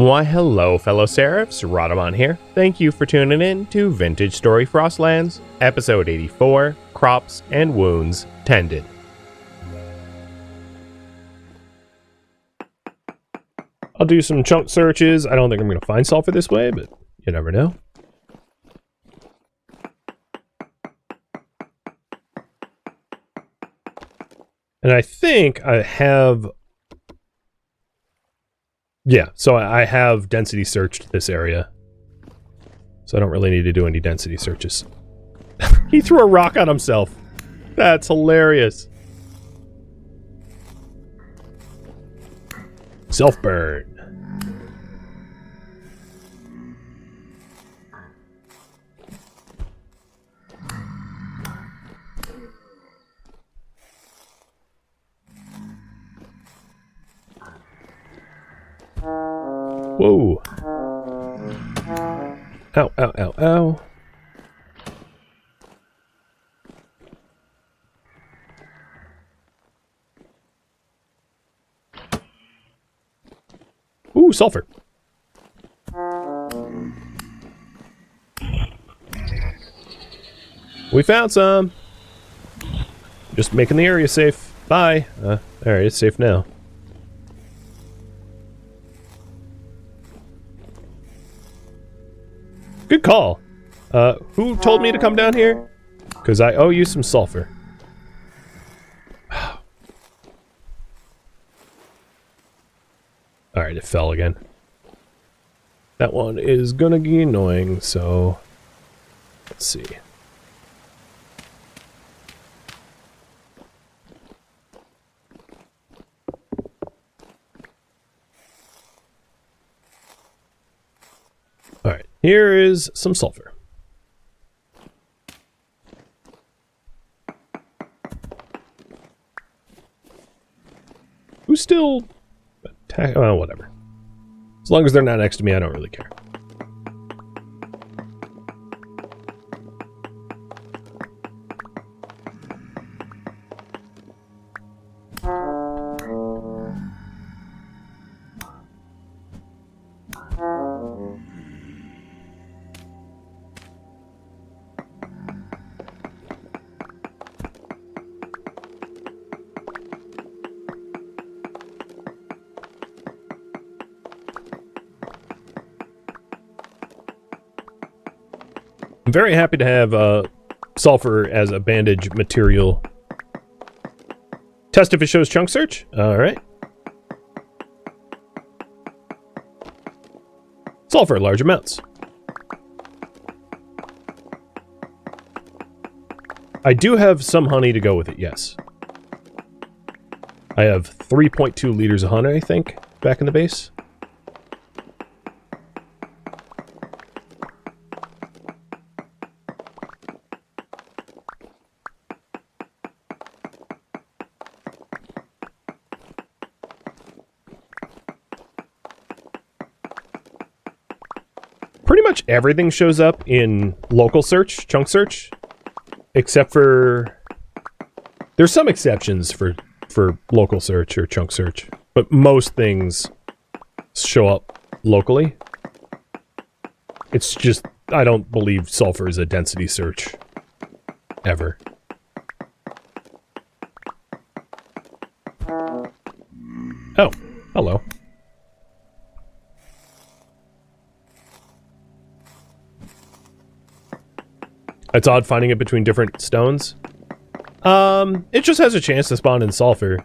Why hello fellow Seraphs, Rhadamant here. Thank you for tuning in to Vintage Story Frostlands, episode 84, Crops and Wounds Tended. I'll do some chunk searches. I don't think I'm going to find sulfur this way, but you never know. And I think I have... Yeah, so I have density searched this area. So I don't really need to do any density searches. He threw a rock on himself. That's hilarious. Self-burn. Whoa. Ow, ow, ow, ow. Ooh, sulfur. We found some. Just making the area safe. Bye. Alright, it's safe now. Good call. Who told me to come down here? Because I owe you some sulfur. Alright, it fell again. That one is gonna be annoying, so... Let's see. Alright, here is some sulfur. Who's still... Well, whatever. As long as they're not next to me, I don't really care. I'm very happy to have sulfur as a bandage material. Test if it shows chunk search. Alright. Sulfur, large amounts. I do have some honey to go with it, yes. I have 3.2 liters of honey, I think, back in the base. Pretty much everything shows up in local search, chunk search, except for... There's some exceptions for local search or chunk search, but most things show up locally. It's just, I don't believe sulfur is a density search, ever. Oh, hello. It's odd finding it between different stones. It just has a chance to spawn in sulfur.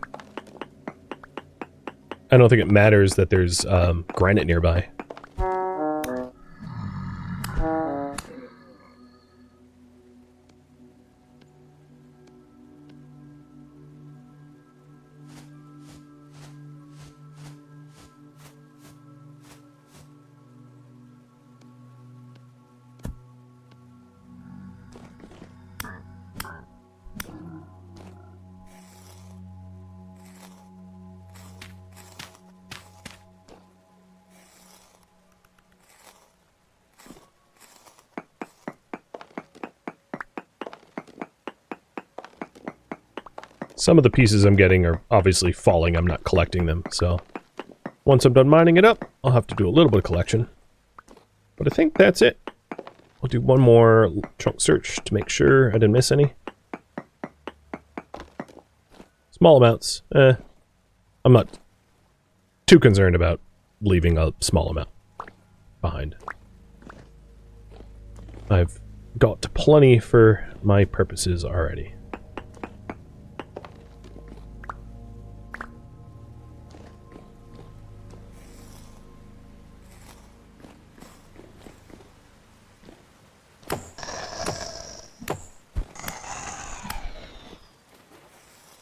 I don't think it matters that there's granite nearby. Some of the pieces I'm getting are obviously falling. I'm not collecting them, so once I'm done mining it up, I'll have to do a little bit of collection. But I think that's it. I'll do one more chunk search to make sure I didn't miss any. Small amounts. I'm not too concerned about leaving a small amount behind. I've got plenty for my purposes already.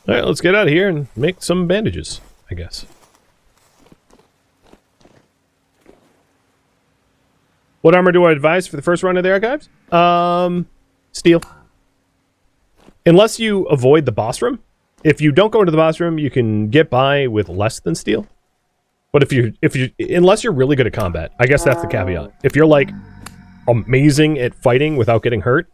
All right, let's get out of here and make some bandages, I guess. What armor do I advise for the first run of the archives? Steel. Unless you avoid the boss room. If you don't go into the boss room, you can get by with less than steel. But unless you're really good at combat, I guess that's the caveat. If you're like amazing at fighting without getting hurt,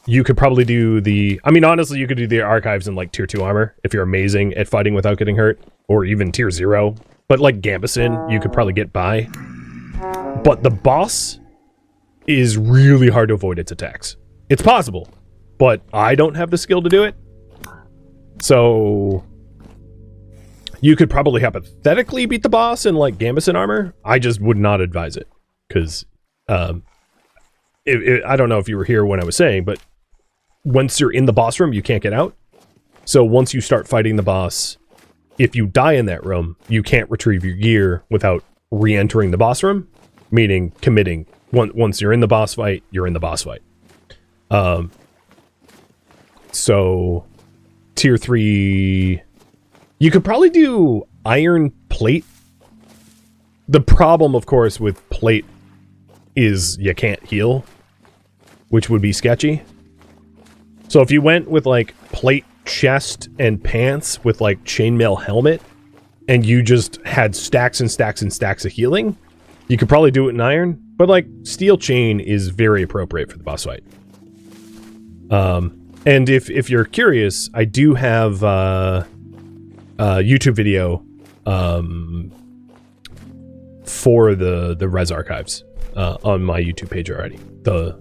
you could probably do the... I mean, honestly, you could do the archives in, like, tier 2 armor if you're amazing at fighting without getting hurt. Or even tier 0. But, like, Gambison, you could probably get by. But the boss is really hard to avoid its attacks. It's possible, but I don't have the skill to do it. So... you could probably hypothetically beat the boss in, like, Gambison armor. I just would not advise it. Because, I don't know if you were here when I was saying, but... once you're in the boss room, you can't get out. So once you start fighting the boss, if you die in that room, you can't retrieve your gear without re-entering the boss room, meaning committing. Once you're in the boss fight, you're in the boss fight. So tier 3, you could probably do iron plate. The problem, of course, with plate is you can't heal, which would be sketchy. So if you went with, like, plate chest and pants with, like, chainmail helmet, and you just had stacks and stacks and stacks of healing, you could probably do it in iron. But, like, steel chain is very appropriate for the boss fight. And if you're curious, I do have a YouTube video for the Res Archives on my YouTube page already. The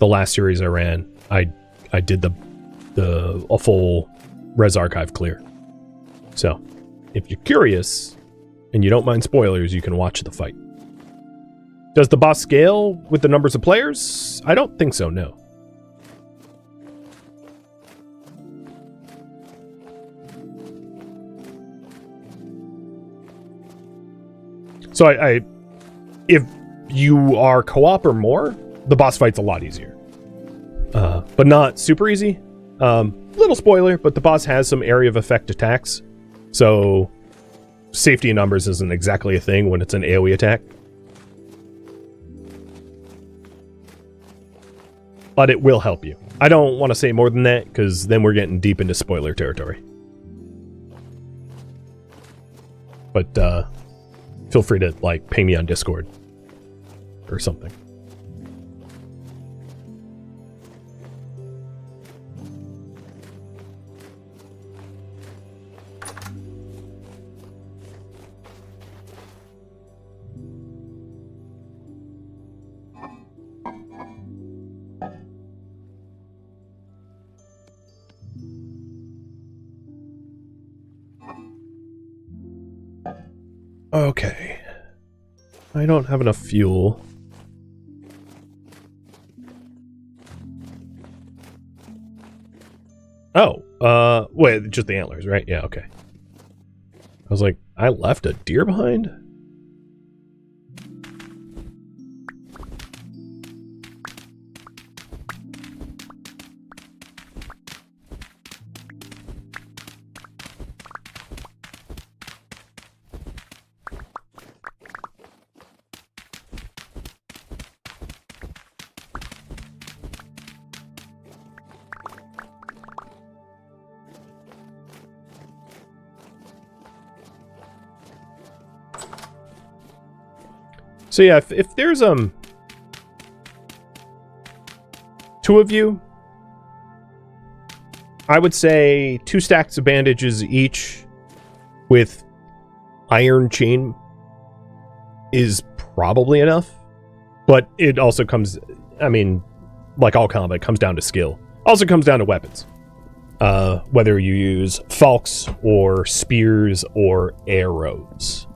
last series I ran, I did a full Res Archive clear. So, if you're curious, and you don't mind spoilers, you can watch the fight. Does the boss scale with the numbers of players? I don't think so, no. So if you are co-op or more, the boss fight's a lot easier. But not super easy. Little spoiler, but the boss has some area of effect attacks. So safety in numbers isn't exactly a thing when it's an AoE attack. But it will help you. I don't want to say more than that, because then we're getting deep into spoiler territory. But feel free to, like, ping me on Discord or something. Okay. I don't have enough fuel. Oh, wait, just the antlers, right? Yeah, okay. I was like, I left a deer behind? So yeah, if there's two of you, I would say 2 stacks of bandages each with iron chain is probably enough. But it also comes, I mean, like all combat, it comes down to skill. Also comes down to weapons. Whether you use falks or spears or arrows.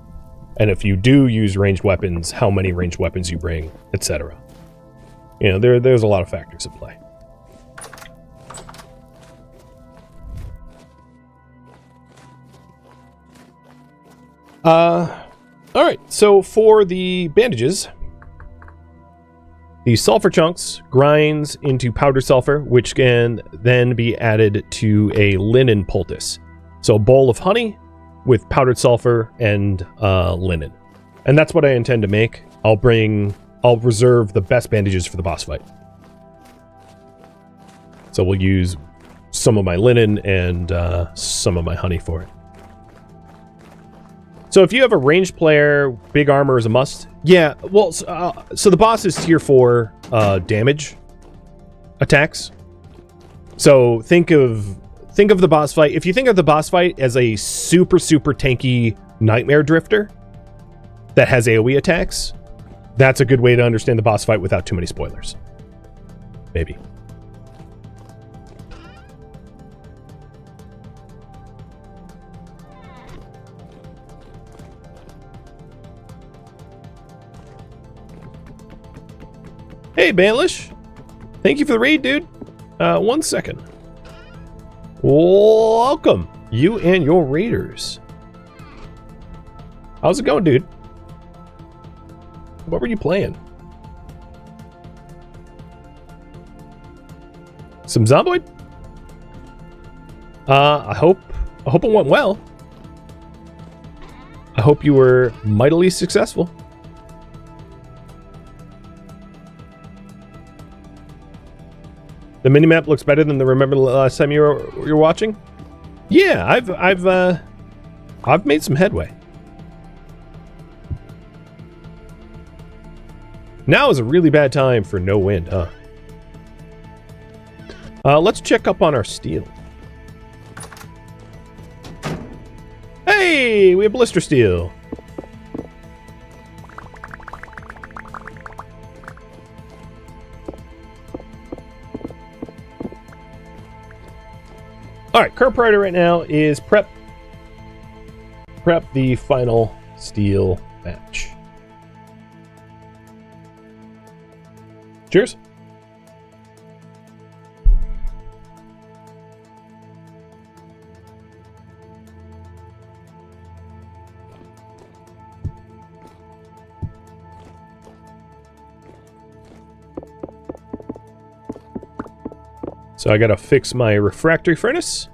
And if you do use ranged weapons, how many ranged weapons you bring, etc. You know, there's a lot of factors at play. Alright, so for the bandages, the sulfur chunks grinds into powdered sulfur, which can then be added to a linen poultice. So a bowl of honey with powdered sulfur and linen. And that's what I intend to make. I'll reserve the best bandages for the boss fight. So we'll use some of my linen and some of my honey for it. So if you have a ranged player, big armor is a must. Yeah, well, so the boss is tier 4 damage attacks. So think of the boss fight. If you think of the boss fight as a super tanky nightmare drifter that has AoE attacks, that's a good way to understand the boss fight without too many spoilers. Maybe. Hey, Bantlish. Thank you for the raid, dude. 1 second. Welcome, you and your raiders. How's it going, dude? What were you playing? Some Zomboid? I hope it went well. I hope you were mightily successful. The minimap looks better than the remember the last time you were watching? Yeah, I've made some headway. Now is a really bad time for no wind, huh? Let's check up on our steel. Hey, we have blister steel. Alright, current priority right now is prep the final steel batch. Cheers. So I gotta fix my refractory furnace.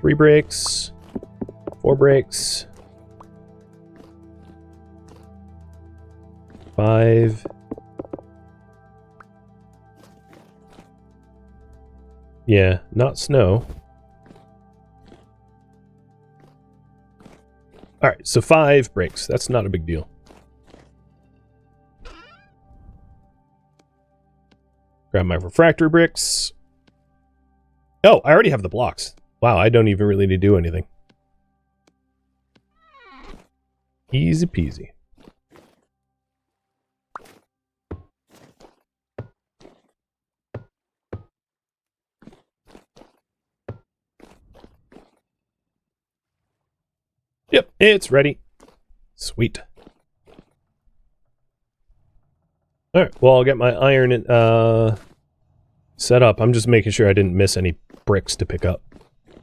3 bricks, 4 bricks, 5. Yeah, not snow. Alright, so 5 bricks. That's not a big deal. Grab my refractory bricks. Oh, I already have the blocks. Wow, I don't even really need to do anything. Easy peasy. Yep, it's ready. Sweet. Alright, well, I'll get my iron set up. I'm just making sure I didn't miss any bricks to pick up.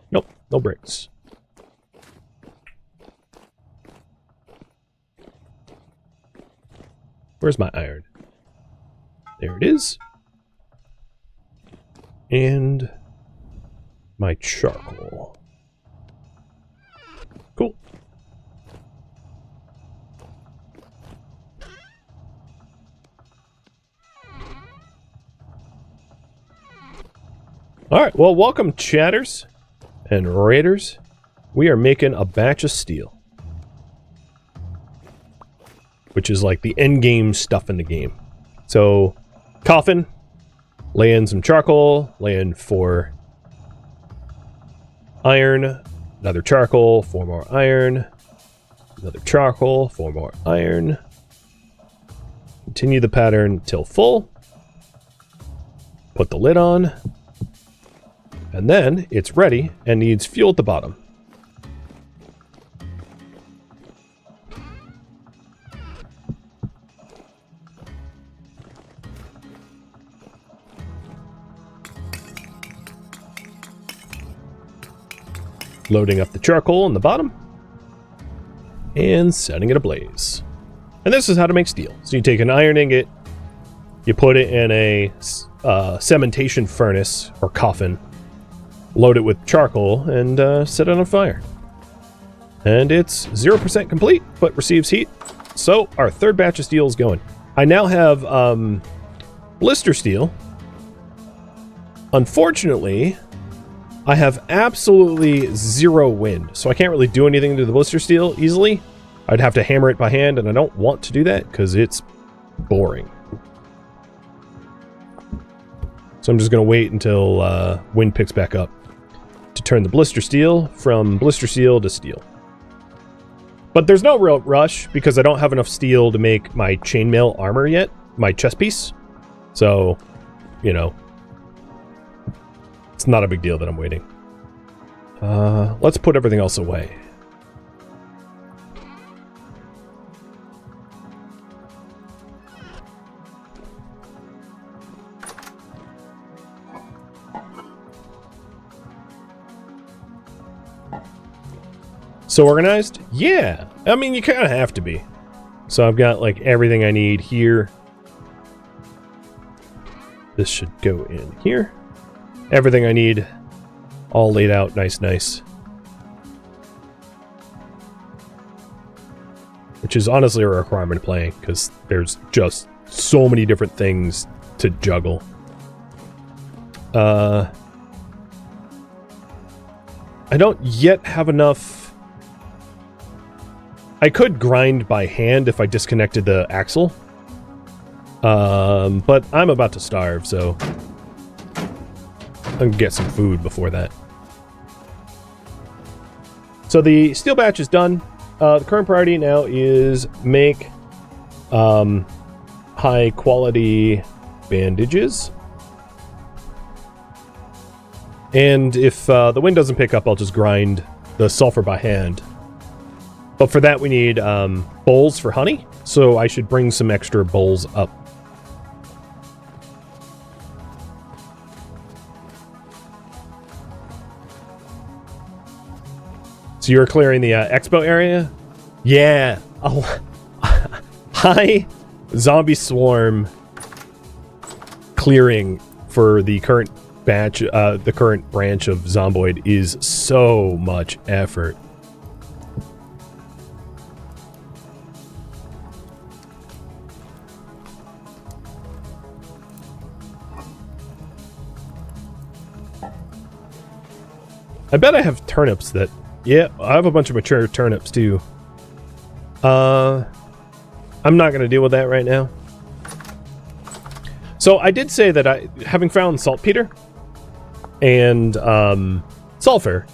Nope, no bricks. Where's my iron? There it is. And my charcoal. Cool. Alright, well, welcome, chatters and raiders. We are making a batch of steel, which is like the end game stuff in the game. So, coffin, lay in some charcoal, lay in 4 iron, another charcoal, 4 more iron, another charcoal, 4 more iron. Continue the pattern till full. Put the lid on. And then it's ready and needs fuel at the bottom. Loading up the charcoal in the bottom and setting it ablaze. And this is how to make steel. So you take an iron ingot, you put it in a cementation furnace or coffin, load it with charcoal, and set it on fire. And it's 0% complete, but receives heat. So our third batch of steel is going. I now have blister steel. Unfortunately, I have absolutely 0 wind, so I can't really do anything to the blister steel easily. I'd have to hammer it by hand, and I don't want to do that because it's boring. So I'm just going to wait until wind picks back up to turn the blister steel from blister steel to steel. But there's no real rush because I don't have enough steel to make my chainmail armor yet, my chest piece. So, you know, it's not a big deal that I'm waiting. Let's put everything else away. So organized? Yeah. I mean, you kind of have to be. So I've got like everything I need here. This should go in here. Everything I need all laid out nice. Which is honestly a requirement of playing because there's just so many different things to juggle. I don't yet have enough. I could grind by hand if I disconnected the axle. But I'm about to starve, so I can get some food before that. So the steel batch is done. The current priority now is make high quality bandages. And if the wind doesn't pick up, I'll just grind the sulfur by hand. But for that we need bowls for honey, so I should bring some extra bowls up. So you're clearing the expo area? Yeah. Oh. High zombie swarm clearing for the current batch, the current branch of Zomboid is so much effort. I bet I have turnips that... Yeah, I have a bunch of mature turnips too. I'm not going to deal with that right now. So I did say that having found saltpeter and sulfur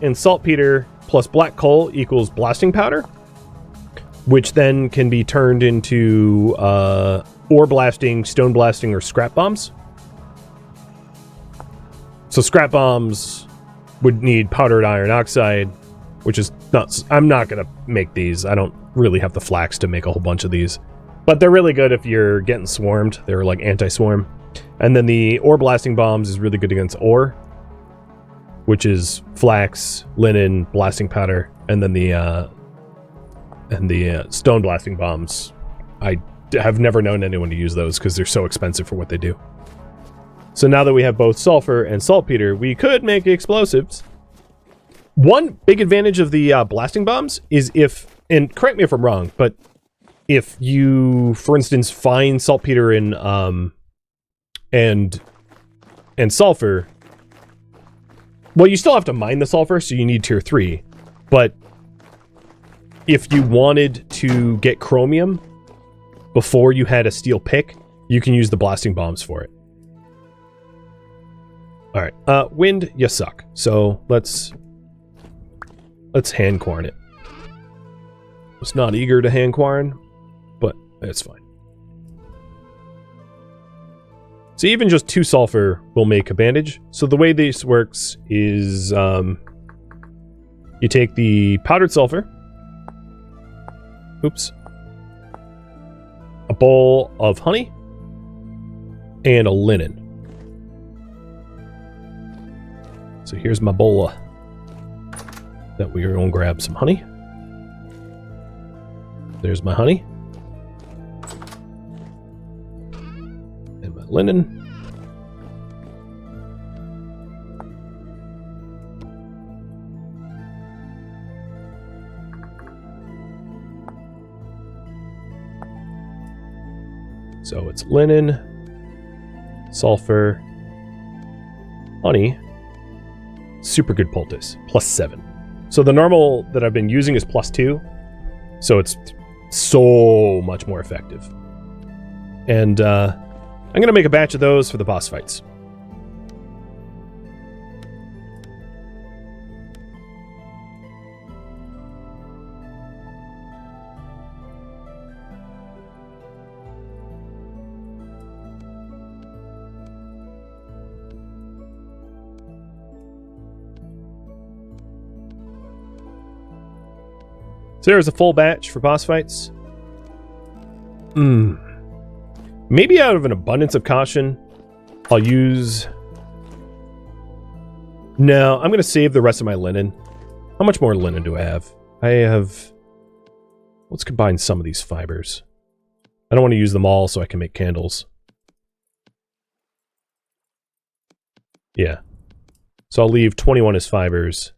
and saltpeter plus black coal equals blasting powder, which then can be turned into ore blasting, stone blasting, or scrap bombs. So scrap bombs would need powdered iron oxide, which is not... I'm not going to make these. I don't really have the flax to make a whole bunch of these. But they're really good if you're getting swarmed. They're like anti-swarm. And then the ore blasting bombs is really good against ore, which is flax, linen, blasting powder, and then the stone blasting bombs. I have never known anyone to use those because they're so expensive for what they do. So now that we have both sulfur and saltpeter, we could make explosives. One big advantage of the blasting bombs is if, and correct me if I'm wrong, but if you, for instance, find saltpeter in and sulfur, well, you still have to mine the sulfur, so you need tier 3. But if you wanted to get chromium before you had a steel pick, you can use the blasting bombs for it. All right. Wind, you suck. So let's hand quarren it. Was not eager to hand quarren, but it's fine. So even just 2 sulfur will make a bandage. So the way this works is you take the powdered sulfur. Oops. A bowl of honey and a linen. So here's my bowl that we're going to grab some honey. There's my honey. And my linen. So it's linen, sulfur, honey, super good poultice, +7. So the normal that I've been using is +2, so it's so much more effective. And I'm going to make a batch of those for the boss fights. So there's a full batch for boss fights. Maybe out of an abundance of caution, I'll use... No, I'm going to save the rest of my linen. How much more linen do I have? I have... Let's combine some of these fibers. I don't want to use them all so I can make candles. Yeah. So I'll leave 21 as fibers.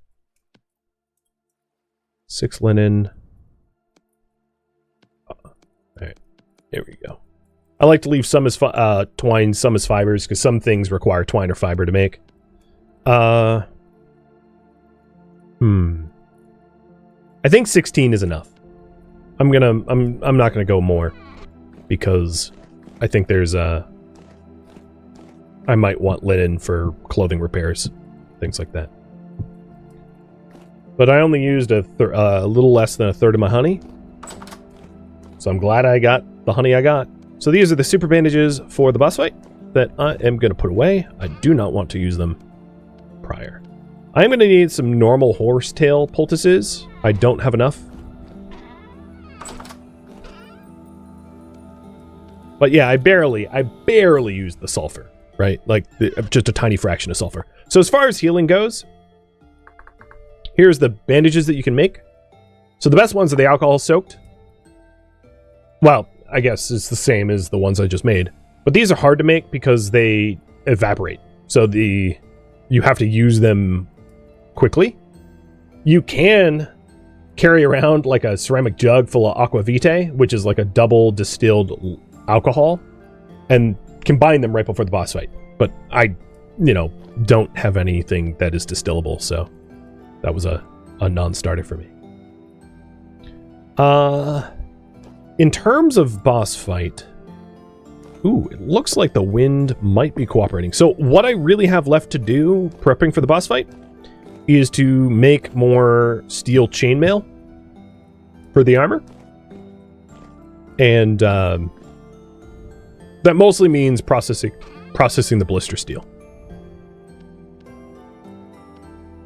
6 linen. Alright, there we go. I like to leave some as twine, some as fibers, because some things require twine or fiber to make. I think 16 is enough. I'm not gonna go more, because I think there's I might want linen for clothing repairs, things like that. But I only used a little less than a third of my honey. So I'm glad I got the honey I got. So these are the super bandages for the boss fight that I am going to put away. I do not want to use them prior. I'm going to need some normal horsetail poultices. I don't have enough. But yeah, I barely used the sulfur, right? Like just a tiny fraction of sulfur. So as far as healing goes, here's the bandages that you can make. So the best ones are the alcohol soaked. Well, I guess it's the same as the ones I just made. But these are hard to make because they evaporate. So you have to use them quickly. You can carry around like a ceramic jug full of aqua vitae, which is like a double distilled alcohol, and combine them right before the boss fight. But I, don't have anything that is distillable, so that was a non-starter for me. In terms of boss fight, it looks like the wind might be cooperating. So what I really have left to do, prepping for the boss fight, is to make more steel chainmail for the armor. And that mostly means processing the blister steel.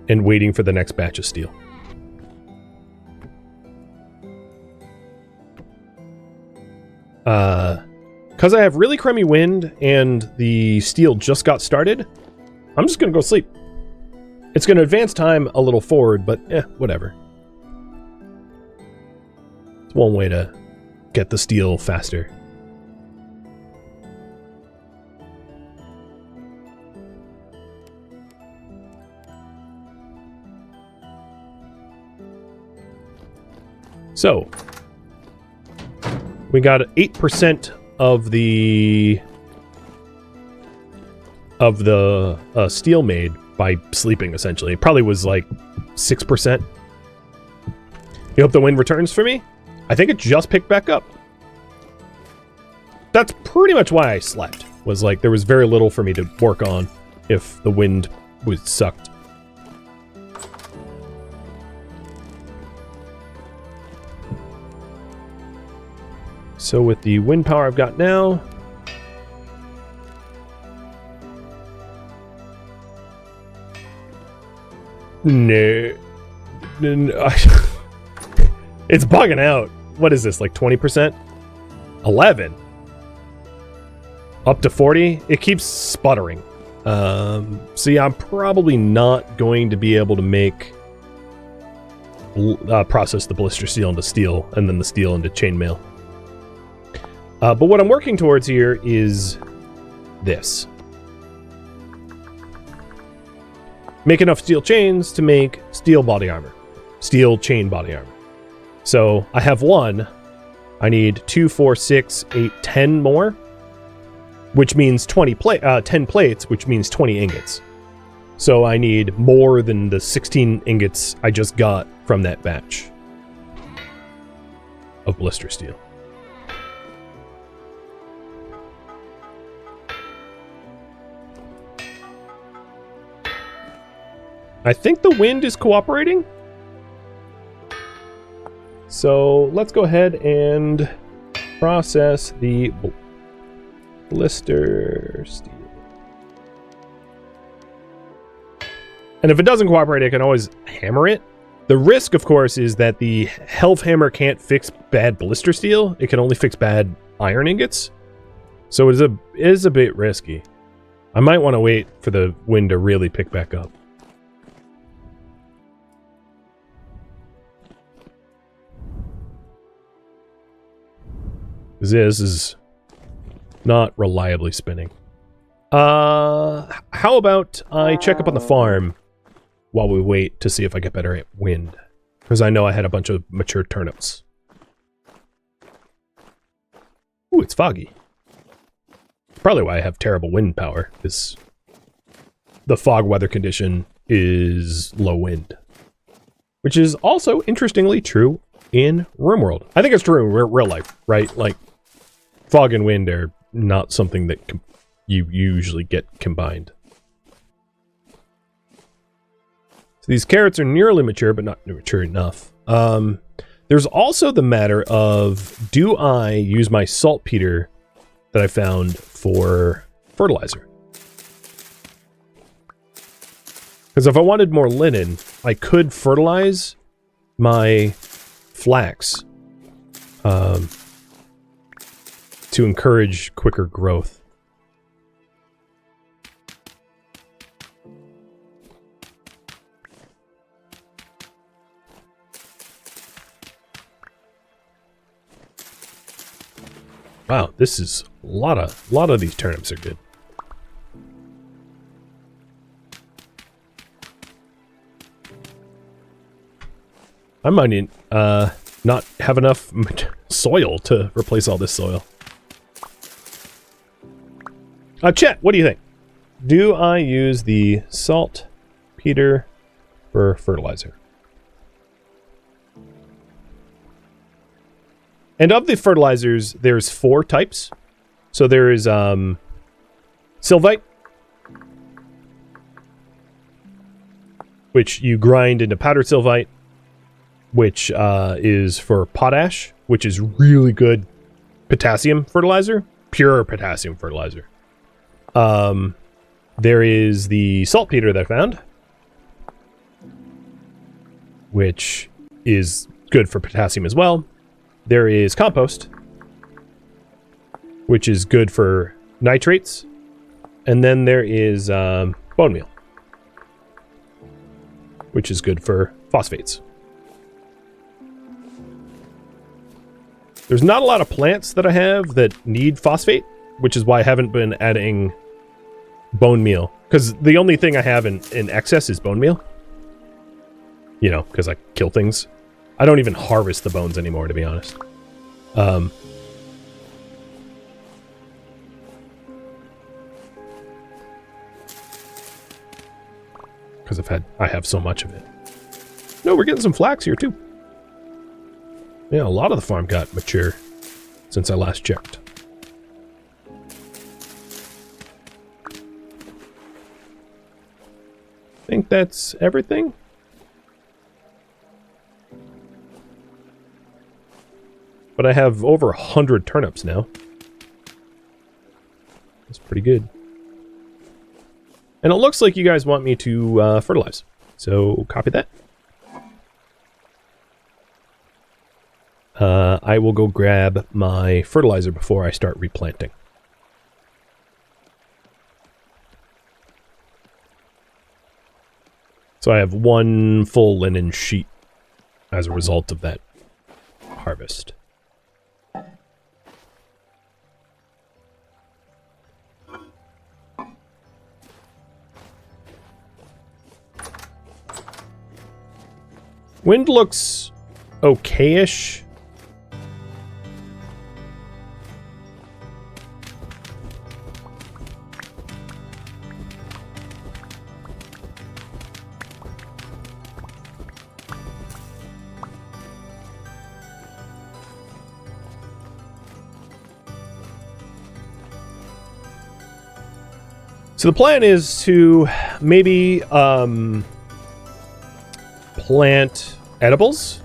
And waiting for the next batch of steel. Because I have really crummy wind and the steel just got started, I'm just going to go sleep. It's going to advance time a little forward, but whatever. It's one way to get the steel faster. So, we got 8% of the steel made by sleeping, essentially. It probably was like 6%. You hope the wind returns for me? I think it just picked back up. That's pretty much why I slept. Was like, there was very little for me to work on. if the wind was sucked. So with the wind power I've got now, no, it's bugging out. What is this, like 20%? 11? Up to 40? It keeps sputtering. So yeah, I'm probably not going to be able to make process the blister steel into steel, and then the steel into chainmail. But what I'm working towards here is this. Make enough steel chains to make steel body armor. Steel chain body armor. So I have 1. I need 2, 4, 6, 8, 10 more. Which means 10 plates, which means 20 ingots. So I need more than the 16 ingots I just got from that batch of blister steel. I think the wind is cooperating. So let's go ahead and process the blister steel. And if it doesn't cooperate, I can always hammer it. The risk, of course, is that the Helve Hammer can't fix bad blister steel. It can only fix bad iron ingots. So it is a bit risky. I might want to wait for the wind to really pick back up. This is not reliably spinning. How about I check up on the farm while we wait to see if I get better at wind? Because I know I had a bunch of mature turnips. Ooh, it's foggy. Probably why I have terrible wind power, is the fog weather condition is low wind. Which is also, interestingly, true in RimWorld. I think it's true in real life, right? Like, fog and wind are not something that you usually get combined. So these carrots are nearly mature, but not mature enough. There's also the matter of, do I use my saltpeter that I found for fertilizer? Because if I wanted more linen, I could fertilize my flax to encourage quicker growth. Wow, this is a lot of these turnips are good. I might need, not have enough soil to replace all this soil. Chet, what do you think? Do I use the saltpeter for fertilizer? And of the fertilizers, there's 4 types. So there is sylvite, which you grind into powdered sylvite, which is for potash, which is really good potassium fertilizer, pure potassium fertilizer. There is the saltpeter that I found, which is good for potassium as well. There is compost, which is good for nitrates. And then there is bone meal, which is good for phosphates. There's not a lot of plants that I have that need phosphate, which is why I haven't been adding bone meal. Because the only thing I have in excess is bone meal. You know, because I kill things. I don't even harvest the bones anymore, to be honest. Because I have so much of it. No, we're getting some flax here too. Yeah, a lot of the farm got mature since I last checked. think that's everything. But I have over 100 turnips now. That's pretty good. And it looks like you guys want me to fertilize. So copy that. I will go grab my fertilizer before I start replanting. So I have 1 full linen sheet as a result of that harvest. Wind looks okay-ish. So the plan is to maybe plant edibles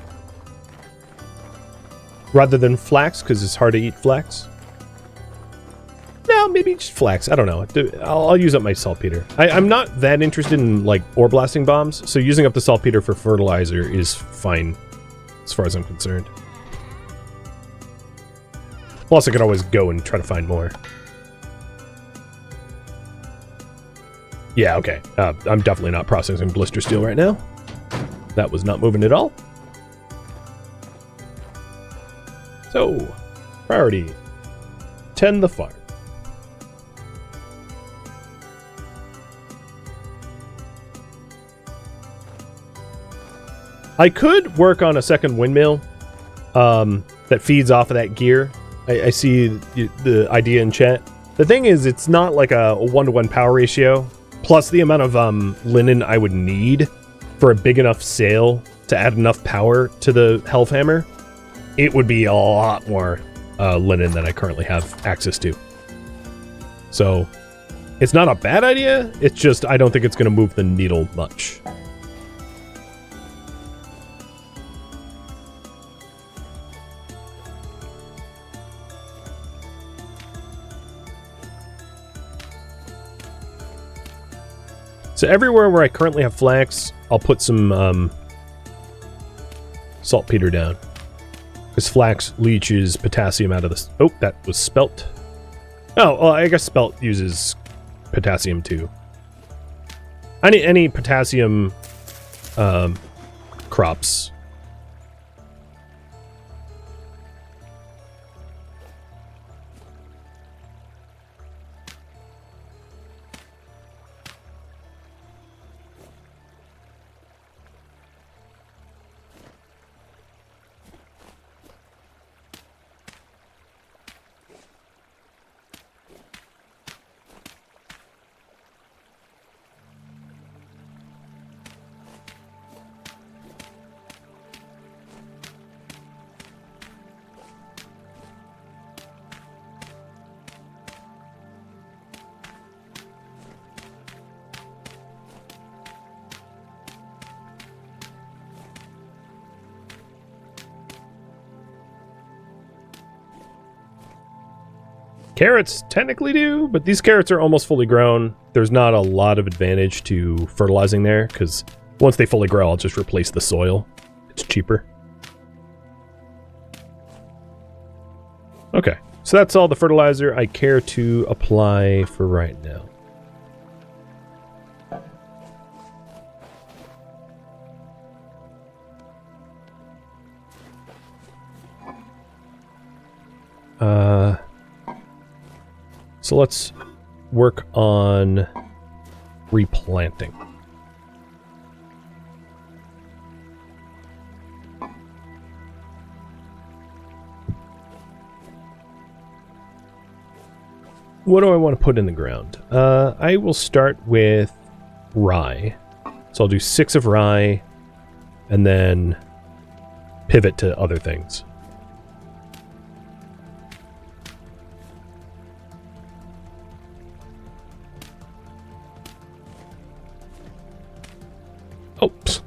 rather than flax, because it's hard to eat flax. No, maybe just flax. I don't know. I'll use up my saltpeter. I'm not that interested in like ore blasting bombs, so using up the saltpeter for fertilizer is fine as far as I'm concerned. Plus, I could always go and try to find more. Yeah, okay. I'm definitely not processing blister steel right now. That was not moving at all. So, priority, tend the farm. I could work on a second windmill that feeds off of that gear. I see the idea in chat. The thing is, it's not like a 1-to-1 power ratio, plus the amount of linen I would need for a big enough sail to add enough power to the Hellhammer. It would be a lot more linen than I currently have access to. So, it's not a bad idea, it's just I don't think it's going to move the needle much. So everywhere where I currently have flax, I'll put some saltpeter down. Because flax leaches potassium out of the... Oh, that was spelt. Oh, well, I guess spelt uses potassium too. Any potassium crops. Carrots technically do, but these carrots are almost fully grown. There's not a lot of advantage to fertilizing there, because once they fully grow, I'll just replace the soil. It's cheaper. Okay, so that's all the fertilizer I care to apply for right now. So let's work on replanting. What do I want to put in the ground? I will start with rye. So I'll do 6 of rye and then pivot to other things.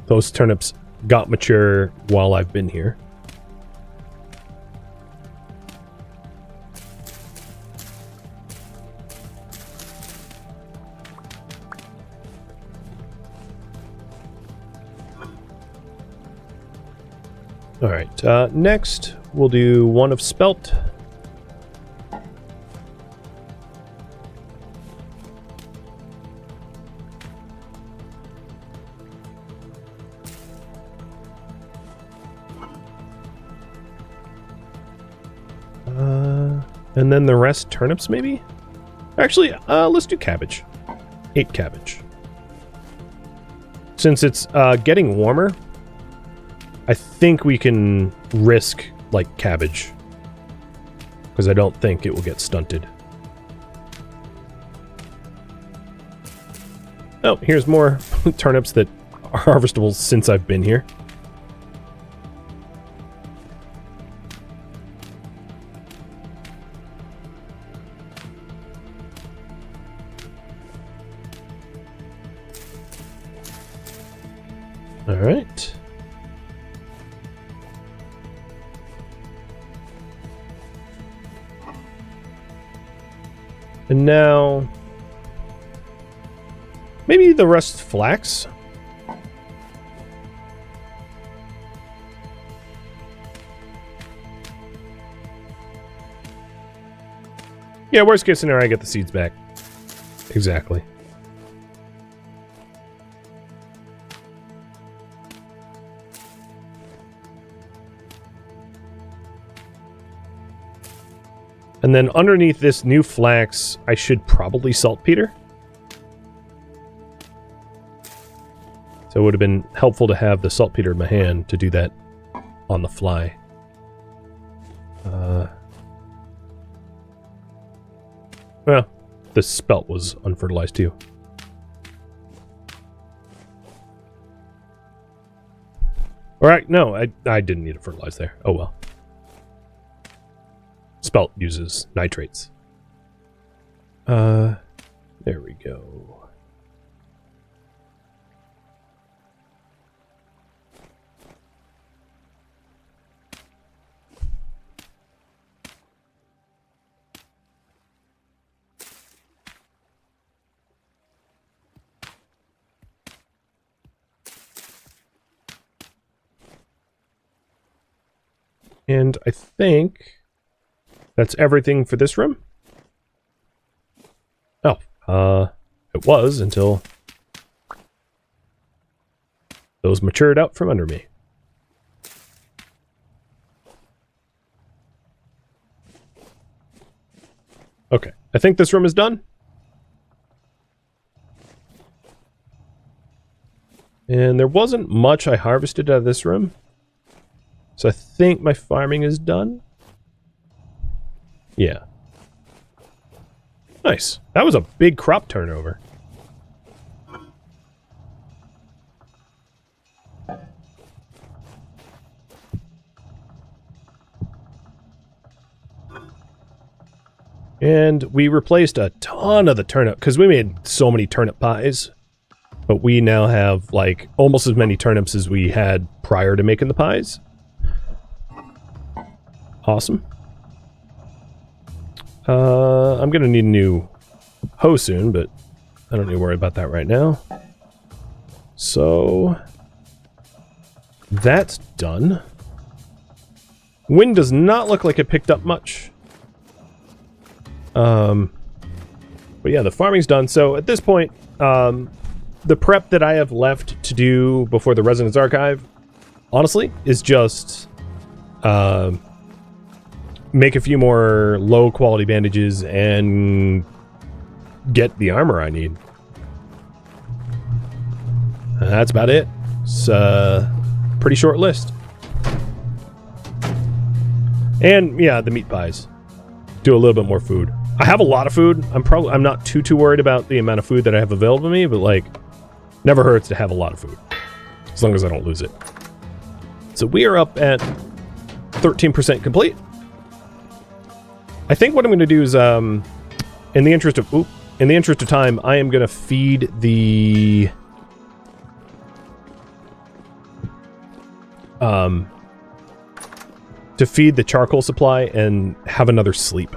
Those turnips got mature while I've been here. All right, next we'll do one of spelt. And then the rest turnips, maybe? Actually, let's do cabbage. 8 cabbage. Since it's getting warmer, I think we can risk, like, cabbage. Because I don't think it will get stunted. Oh, here's more turnips that are harvestable since I've been here. All right. And now, maybe the rust flax. Yeah, worst case scenario, I get the seeds back. Exactly. And then underneath this new flax, I should probably saltpeter. So it would have been helpful to have the saltpeter in my hand to do that on the fly. Well, the spelt was unfertilized too. Alright, no, I didn't need to fertilize there. Oh well. Spelt uses nitrates. There we go. And I think that's everything for this room. Oh, it was until those matured out from under me. Okay, I think this room is done. And there wasn't much I harvested out of this room. So I think my farming is done. Yeah. Nice. That was a big crop turnover. And we replaced a ton of the turnip, because we made so many turnip pies. But we now have, like, almost as many turnips as we had prior to making the pies. Awesome. I'm gonna need a new hoe soon, but I don't need to worry about that right now. So that's done. Wind does not look like it picked up much. But yeah, the farming's done. So at this point, the prep that I have left to do before the Resonance Archive, honestly, is just make a few more low-quality bandages and get the armor I need. That's about it. It's a pretty short list. And, yeah, the meat pies. Do a little bit more food. I have a lot of food. I'm not too worried about the amount of food that I have available to me, but, like, never hurts to have a lot of food. As long as I don't lose it. So we are up at 13% complete. I think what I'm going to do is, in the interest of time, I am going to feed the to feed the charcoal supply and have another sleep.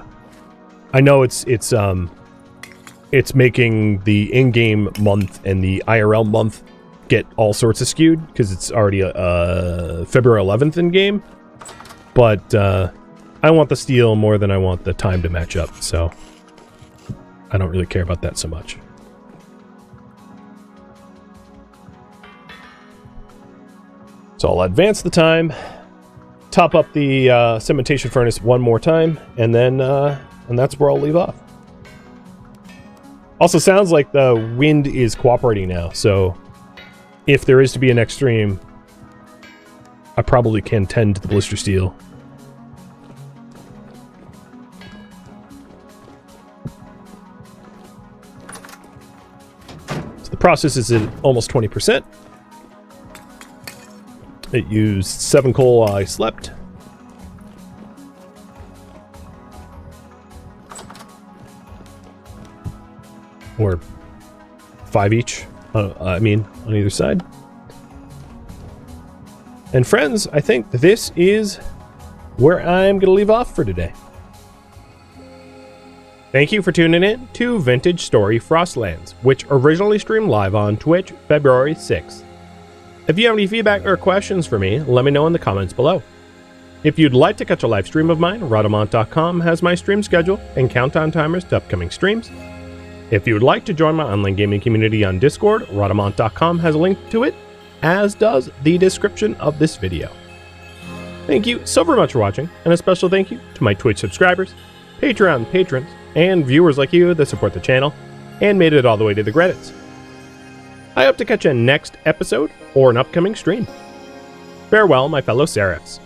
I know it's making the in-game month and the IRL month get all sorts of skewed because it's already February 11th in game, but I want the steel more than I want the time to match up, so I don't really care about that so much. So I'll advance the time, top up the cementation furnace one more time, and then and that's where I'll leave off. Also sounds like the wind is cooperating now, so if there is to be a next stream, I probably can tend to the blister steel. So the process is at almost 20%. It used 7 coal while I slept. Or 5 each, on either side. And friends, I think this is where I'm going to leave off for today. Thank you for tuning in to Vintage Story Frostlands, which originally streamed live on Twitch February 6th. If you have any feedback or questions for me, let me know in the comments below. If you'd like to catch a live stream of mine, Rhadamant.com has my stream schedule and countdown timers to upcoming streams. If you would like to join my online gaming community on Discord, Rhadamant.com has a link to it, as does the description of this video. Thank you so very much for watching, and a special thank you to my Twitch subscribers, Patreon patrons, and viewers like you that support the channel and made it all the way to the credits. I hope to catch you next episode or an upcoming stream. Farewell, my fellow Seraphs.